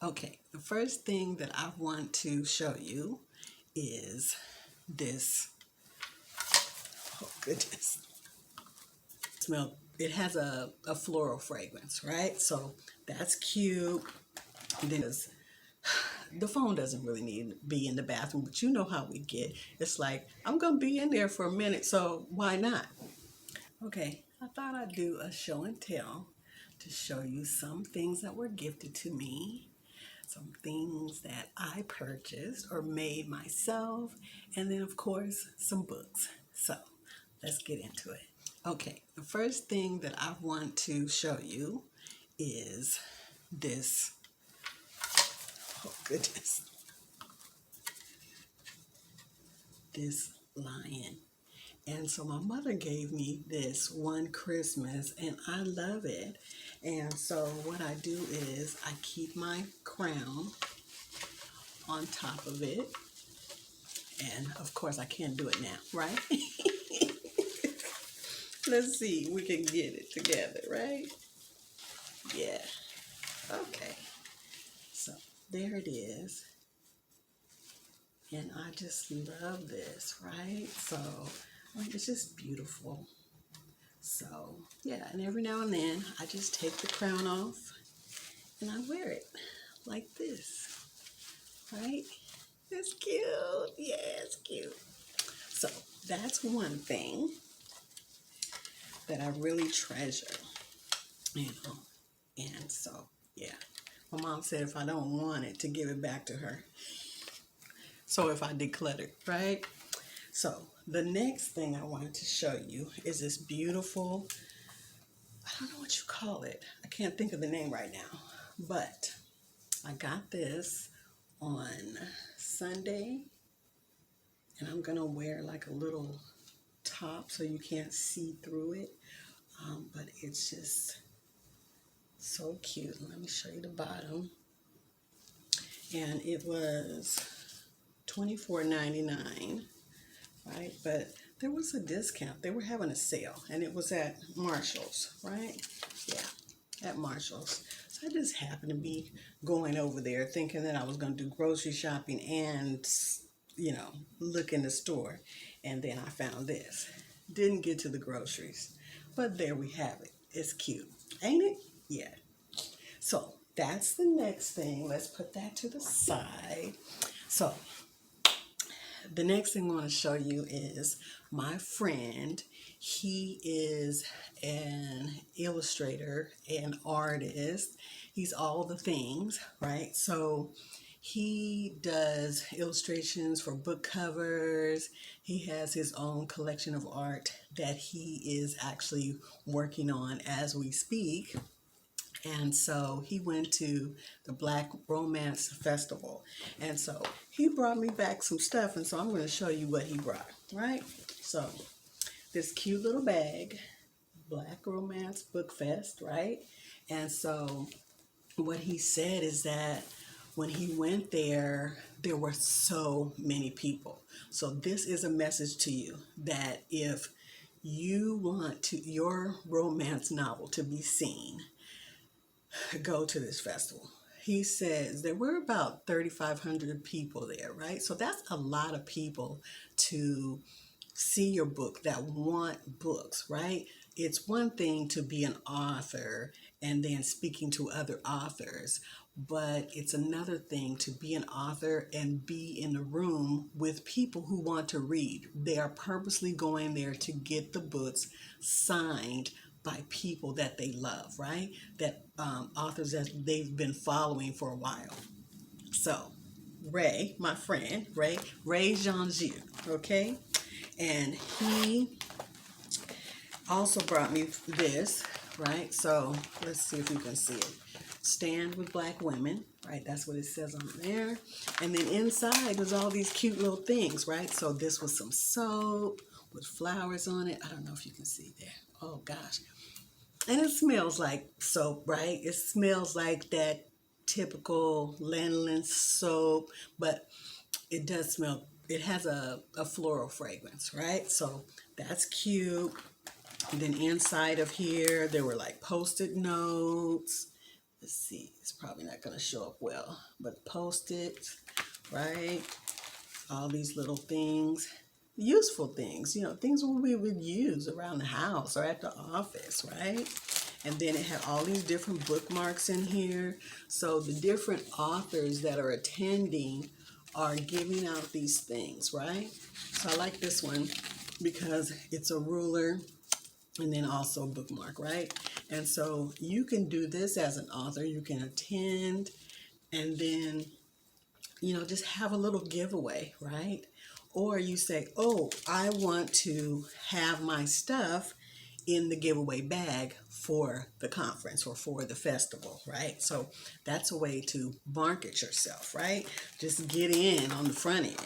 Okay, the first thing that I want to show you is this. Oh goodness. Smell. It has a floral fragrance, right? So that's cute. Then the phone doesn't really need to be in the bathroom, but you know how we get. It's like, I'm gonna be in there for a minute, so why not? Okay, I thought I'd do a show and tell to show you some things that were gifted to me, some things that I purchased or made myself, and then of course some books. So let's get into it. Okay, the first thing that I want to show you is this. Oh goodness. This lion. And so my mother gave me this one Christmas and I love it. And so what I do is I keep my crown on top of it. And of course I can't do it now, right? Let's see, we can get it together, right? Yeah. Okay. So there it is. And I just love this, right? So it's just beautiful. So yeah, and every now and then I just take the crown off and I wear it like this, right? It's cute. Yeah, it's cute. So that's one thing that I really treasure, you know. And so, yeah, my mom said if I don't want it, to give it back to her. So if I declutter, right? So the next thing I wanted to show you is this beautiful, I don't know what you call it. I can't think of the name right now, but I got this on Sunday and I'm gonna wear like a little top so you can't see through it. But it's just so cute. Let me show you the bottom. And it was $24.99, right? But there was a discount. They were having a sale and it was at Marshall's, right? Yeah, at Marshall's. So I just happened to be going over there thinking that I was going to do grocery shopping and, you know, look in the store. And then I found this. Didn't get to the groceries, but there we have it. It's cute, ain't it? Yeah. So that's the next thing. Let's put that to the side. So the next thing I want to show you is my friend. He is an illustrator, an artist. He's all the things, right? So he does illustrations for book covers. He has his own collection of art that he is actually working on as we speak. And so he went to the Black Romance Festival. And so he brought me back some stuff. And so I'm going to show you what he brought, right? So this cute little bag, Black Romance Book Fest, right? And so what he said is that when he went there, there were so many people. So this is a message to you that if you want to your romance novel to be seen, go to this festival. He says there were about 3,500 people there, right? So that's a lot of people to see your book that want books, right? It's one thing to be an author and then speaking to other authors, but it's another thing to be an author and be in a room with people who want to read. They are purposely going there to get the books signed by people that they love, right? That authors that they've been following for a while. So Ray, my friend, Ray Jean-Gieux, okay? And he also brought me this, right? So let's see if you can see it. Stand with Black Women, right? That's what it says on there. And then inside there's all these cute little things, right? So this was some soap with flowers on it. I don't know if you can see there. Oh gosh. And it smells like soap, right? It smells like that typical lanolin soap, but it does smell, it has a floral fragrance, right? So that's cute. And then inside of here, there were like Post-it notes, let's see, it's probably not going to show up well, but Post-its, right? All these little things, useful things, you know, things we would use around the house or at the office, right? And then it had all these different bookmarks in here. So the different authors that are attending are giving out these things, right? So I like this one because it's a ruler and then also a bookmark, right? And so you can do this as an author. You can attend and then, you know, just have a little giveaway, right? Or you say, oh, I want to have my stuff in the giveaway bag for the conference or for the festival, right? So that's a way to market yourself, right? Just get in on the front end.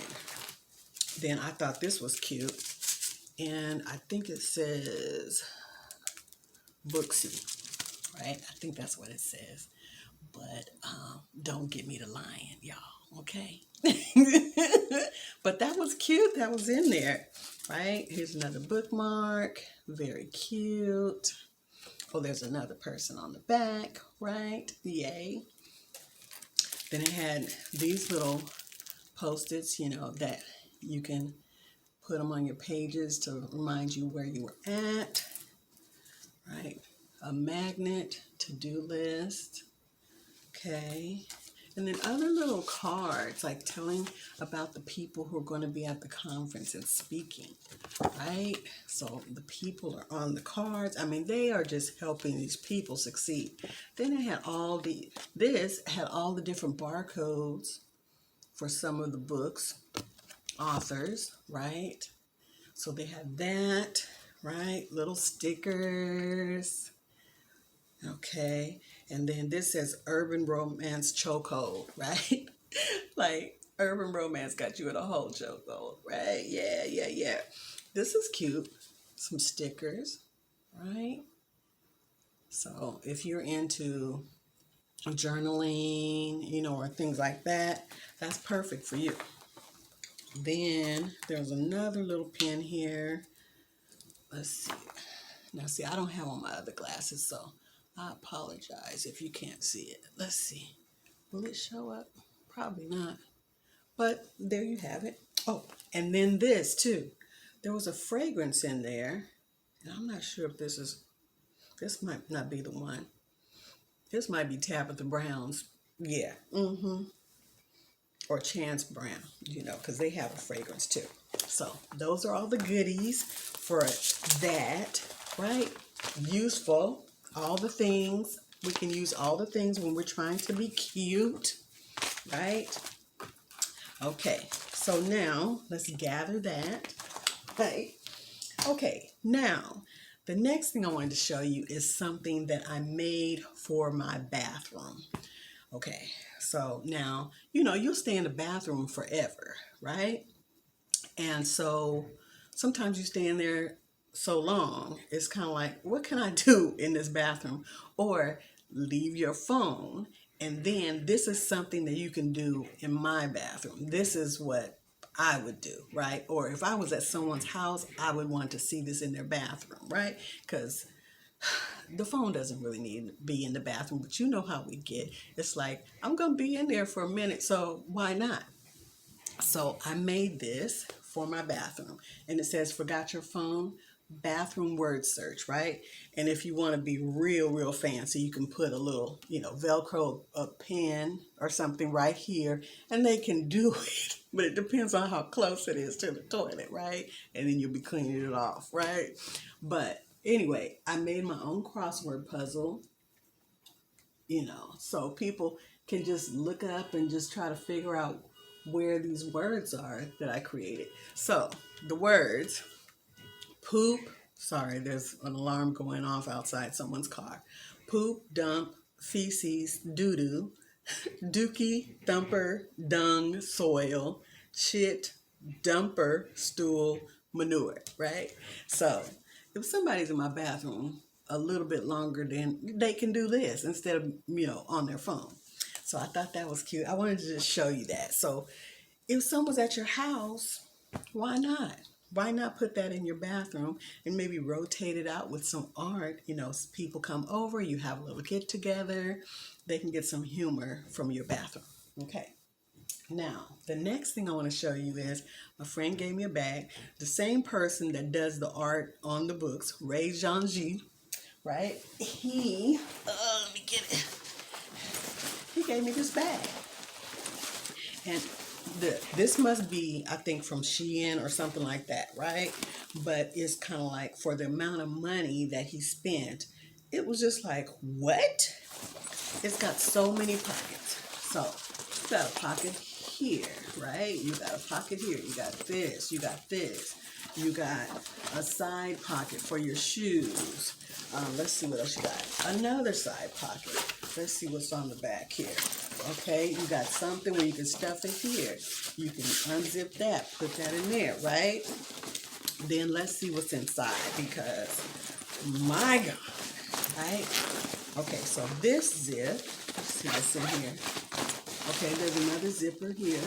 Then I thought this was cute. And I think it says Booksy, right? I think that's what it says. But don't get me to lying, y'all, okay? But that was cute. That was in there, right? Here's another bookmark. Very cute. Oh, there's another person on the back, right? Yay. Then it had these little Post-its, you know, that you can put them on your pages to remind you where you were at, right? A magnet, to-do list, okay. And then other little cards, like telling about the people who are going to be at the conference and speaking, right? So the people are on the cards. I mean, they are just helping these people succeed. Then it had this had all the different barcodes for some of the books, authors, right? So they had that, right? Little stickers. Okay, and then this says Urban Romance Chokehold, right? Like Urban Romance got you in a whole chokehold, right? Yeah. This is cute. Some stickers, right? So if you're into journaling, you know, or things like that, that's perfect for you. Then there's another little pen here. Let's see. Now, see, I don't have on my other glasses, so I apologize if you can't see it. Let's see. Will it show up? Probably not. But there you have it. Oh, and then this too. There was a fragrance in there. And I'm not sure if this might not be the one. This might be Tabitha Brown's. Yeah. Or Chance Brown, you know, because they have a fragrance too. So those are all the goodies for that, right? Useful. All the things. We can use all the things when we're trying to be cute, right? Okay, so now let's gather that, right? Okay, now the next thing I wanted to show you is something that I made for my bathroom. Okay, so now, you know, you'll stay in the bathroom forever, right? And so sometimes you stay in there so long, it's kind of like, what can I do in this bathroom? Or leave your phone, and then this is something that you can do in my bathroom. This is what I would do, right? Or if I was at someone's house, I would want to see this in their bathroom, right? Because the phone doesn't really need to be in the bathroom, but you know how we get. It's like, I'm going to be in there for a minute, so why not? So I made this for my bathroom, and it says, forgot your phone? Bathroom word search, right? And if you want to be real fancy, you can put a little, you know, Velcro a pen or something right here, and they can do it. But it depends on how close it is to the toilet, right? And then you'll be cleaning it off, right? But anyway, I made my own crossword puzzle, you know, so people can just look up and just try to figure out where these words are that I created. So the words: poop, sorry, there's an alarm going off outside someone's car. Poop, dump, feces, doo-doo, dookie, thumper, dung, soil, shit, dumper, stool, manure, right? So if somebody's in my bathroom a little bit longer, then they can do this instead of, you know, on their phone. So I thought that was cute. I wanted to just show you that. So if someone's at your house, why not? Why not put that in your bathroom and maybe rotate it out with some art? You know, people come over, you have a little get together, they can get some humor from your bathroom. Okay. Now, the next thing I want to show you is my friend gave me a bag. The same person that does the art on the books, Ray Jean-G, right? Let me get it. He gave me this bag. And this must be, I think, from Shein or something like that, right? But it's kind of like for the amount of money that he spent, it was just like, what? It's got so many pockets. So, you got a pocket here, right? You got a pocket here. You got this. You got this. You got a side pocket for your shoes. Let's see what else you got. Another side pocket. Let's see what's on the back here. Okay, you got something where you can stuff it here. You can unzip that, put that in there, right? Then let's see what's inside, because my God, right? Okay, so this zip, let's see what's in here. Okay, there's another zipper here.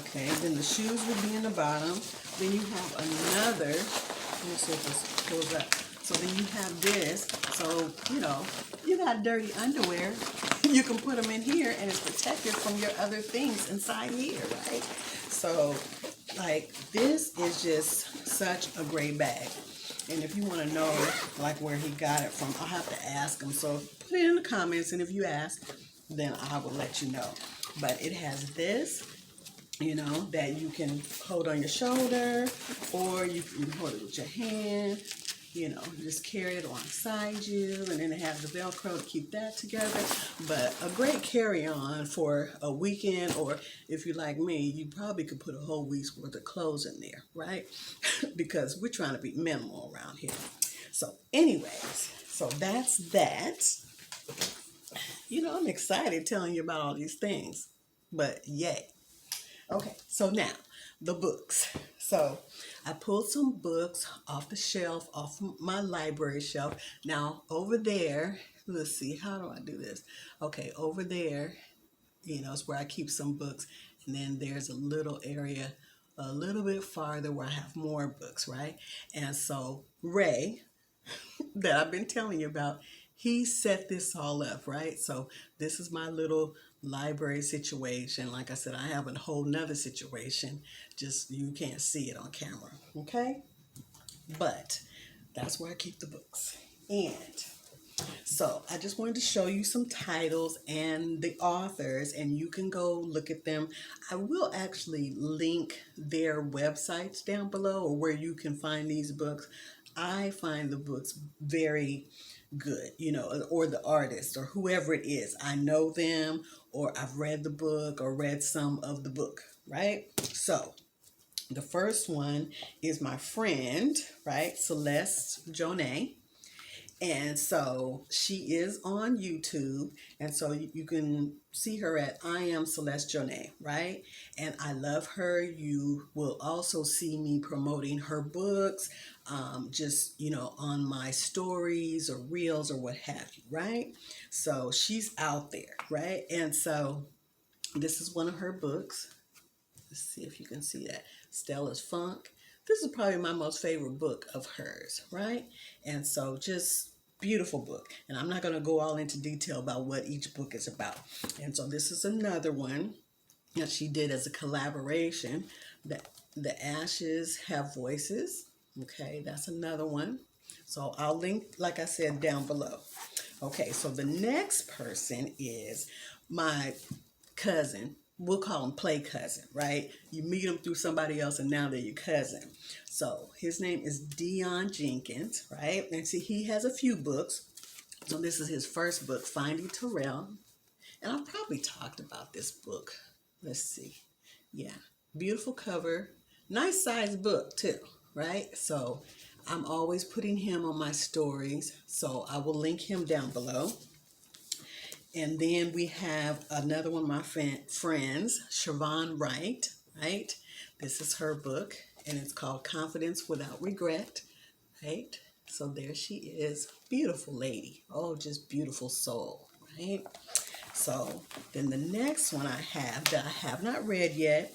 Okay, then the shoes would be in the bottom. Then you have another, let me see if this pulls up. So then you have this, so, you know, you got dirty underwear, you can put them in here and it's protected from your other things inside here, right? So, like, this is just such a great bag. And if you want to know, like, where he got it from, I'll have to ask him. So put it in the comments, and if you ask, then I will let you know. But it has this, you know, that you can hold on your shoulder, or you can hold it with your hand. You know, just carry it alongside you, and then it has the Velcro to keep that together. But a great carry-on for a weekend, or if you're like me, you probably could put a whole week's worth of clothes in there, right? Because we're trying to be minimal around here. So anyways, so that's that. You know, I'm excited telling you about all these things, but yay. Okay, so now, the books. So I pulled some books off the shelf, off my library shelf. Now over there, let's see, how do I do this? Okay, over there, you know, is where I keep some books. And then there's a little area a little bit farther where I have more books, right? And so Ray, that I've been telling you about, he set this all up, right? So this is my little library situation. Like I said, I have a whole nother situation, just you can't see it on camera, okay? But that's where I keep the books. And so I just wanted to show you some titles and the authors, and you can go look at them. I will actually link their websites down below, or where you can find these books. I find the books very good, you know, or the artist or whoever it is. I know them, or I've read the book or read some of the book, right? So the first one is my friend, right, Celeste Jonay. And so she is on YouTube, and so you can see her at I Am Celeste Jonay, right? And I love her. You will also see me promoting her books, just, you know, on my stories or reels or what have you, right? So she's out there, right? And so this is one of her books. Let's see if you can see that. Stella's Funk. This is probably my most favorite book of hers, right? And so just beautiful book. And I'm not going to go all into detail about what each book is about. And so this is another one that she did as a collaboration. The Ashes Have Voices. Okay, that's another one. So I'll link, like I said, down below. Okay, so the next person is my cousin. We'll call him play cousin, right? You meet him through somebody else, and now they're your cousin. So his name is Dion Jenkins, right? And see, he has a few books. So this is his first book, Finding Terrell. And I've probably talked about this book. Let's see. Yeah, beautiful cover. Nice size book too, right? So I'm always putting him on my stories. So I will link him down below. And then we have another one of my friends, Siobhan Wright, right? This is her book, and it's called Confidence Without Regret, right? So there she is. Beautiful lady. Oh, just beautiful soul, right? So then the next one I have that I have not read yet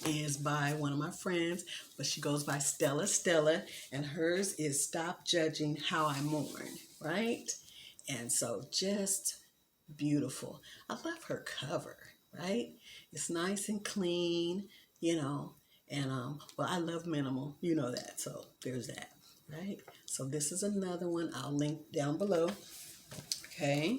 is by one of my friends, but she goes by Stella, and hers is Stop Judging How I Mourn, right? And so just beautiful. I love her cover, right? It's nice and clean, you know, and well, I love minimal, you know that. So there's that, right? So this is another one. I'll link down below. Okay.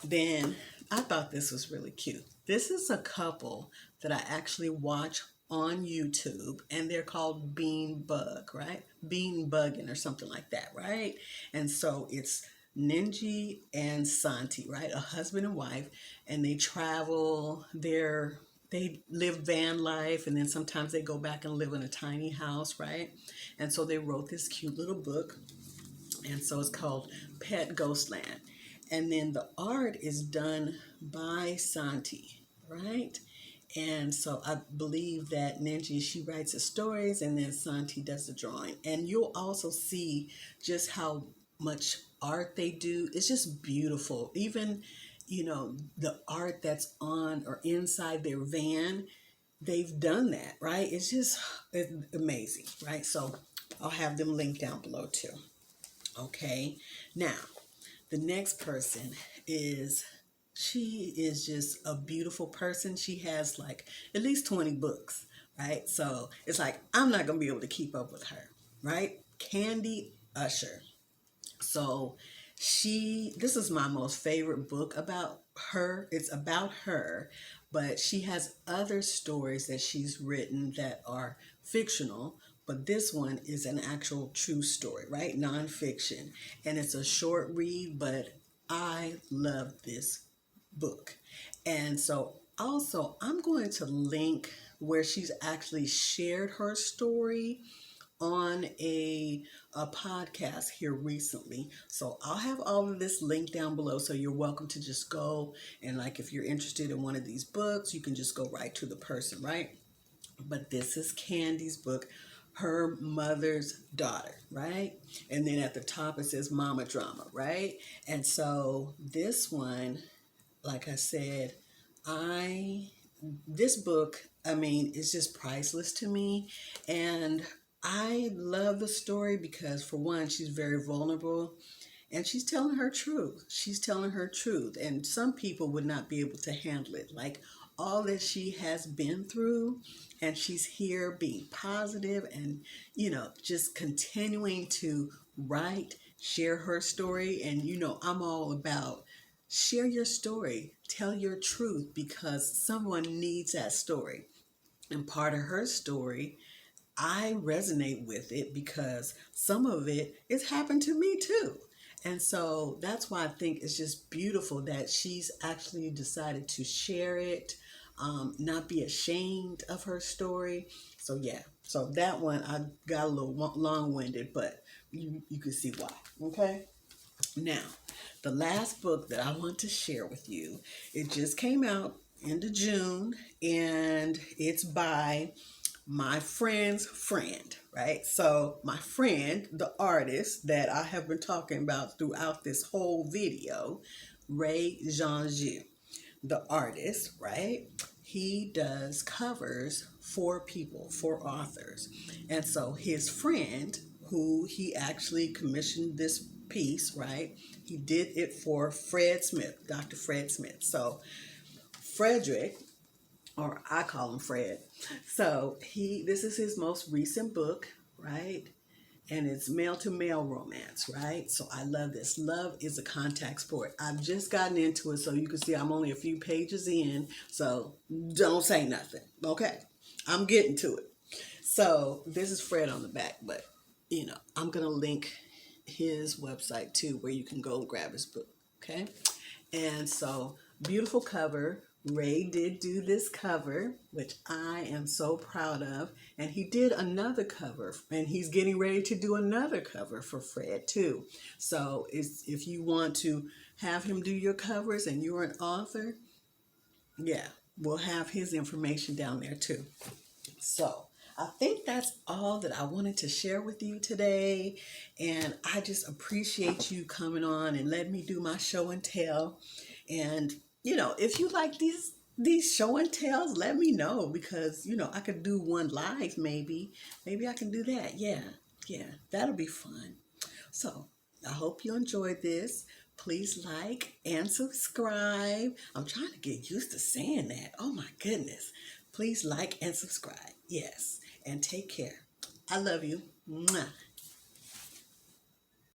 Then I thought this was really cute. This is a couple that I actually watch on YouTube, and they're called Bean Bug, right? Bean Bugging or something like that, right? And so it's Ninji and Santi, right? A husband and wife, and they travel. They live van life, and then sometimes they go back and live in a tiny house, right? And so they wrote this cute little book, and so it's called Pet Ghostland. And then the art is done by Santi, right? And so I believe that Ninji, she writes the stories, and then Santi does the drawing. And you'll also see just how much art they do. It's just beautiful. Even, you know, the art that's on or inside their van, they've done that, right? It's amazing, right? So I'll have them linked down below too. Okay, now the next person is, she is just a beautiful person. She has like at least 20 books, right? So it's like, I'm not going to be able to keep up with her, right? Candy Usher. So this is my most favorite book about her. It's about her, but she has other stories that she's written that are fictional. But this one is an actual true story, right? Nonfiction. And it's a short read, but I love this book. And so also, I'm going to link where she's actually shared her story on a podcast here recently. So I'll have all of this linked down below. So you're welcome to just go, and like if you're interested in one of these books, you can just go right to the person, right? But this is Candy's book, Her Mother's Daughter, right? And then at the top it says Mama Drama, right? And so this one, like I said, this book, I mean, it's just priceless to me. And I love the story because, for one, she's very vulnerable and she's telling her truth. She's telling her truth. And some people would not be able to handle it. Like all that she has been through, and she's here being positive and, you know, just continuing to write, share her story. And, you know, I'm all about share your story, tell your truth, because someone needs that story. And part of her story, I resonate with it because some of it has happened to me too. And so that's why I think it's just beautiful that she's actually decided to share it, not be ashamed of her story. So yeah, so that one I got a little long-winded, but you can see why. Okay. Now, the last book that I want to share with you, it just came out end of June, and it's by my friend's friend, right? So my friend, the artist that I have been talking about throughout this whole video, Ray Jeanju, the artist, right? He does covers for people, for authors. And so his friend, who he actually commissioned this piece, right? He did it for Fred Smith, Dr. Fred Smith. So Frederick, or I call him Fred. So this is his most recent book, right? And it's male to male romance, right? So I love this. Love is a contact sport. I've just gotten into it, so you can see I'm only a few pages in, so don't say nothing, okay? I'm getting to it. So this is Fred on the back, but you know, I'm gonna link his website too, where you can go grab his book, okay? And so beautiful cover. Ray did do this cover, which I am so proud of. And he did another cover, and he's getting ready to do another cover for Fred too. So if you want to have him do your covers and you're an author, yeah, we'll have his information down there too. So I think that's all that I wanted to share with you today. And I just appreciate you coming on and letting me do my show and tell. And, you know, if you like these show and tells, let me know, because, you know, I could do one live maybe. Maybe I can do that. Yeah, that'll be fun. So I hope you enjoyed this. Please like and subscribe. I'm trying to get used to saying that. Oh my goodness. Please like and subscribe. Yes. And take care. I love you. Mwah.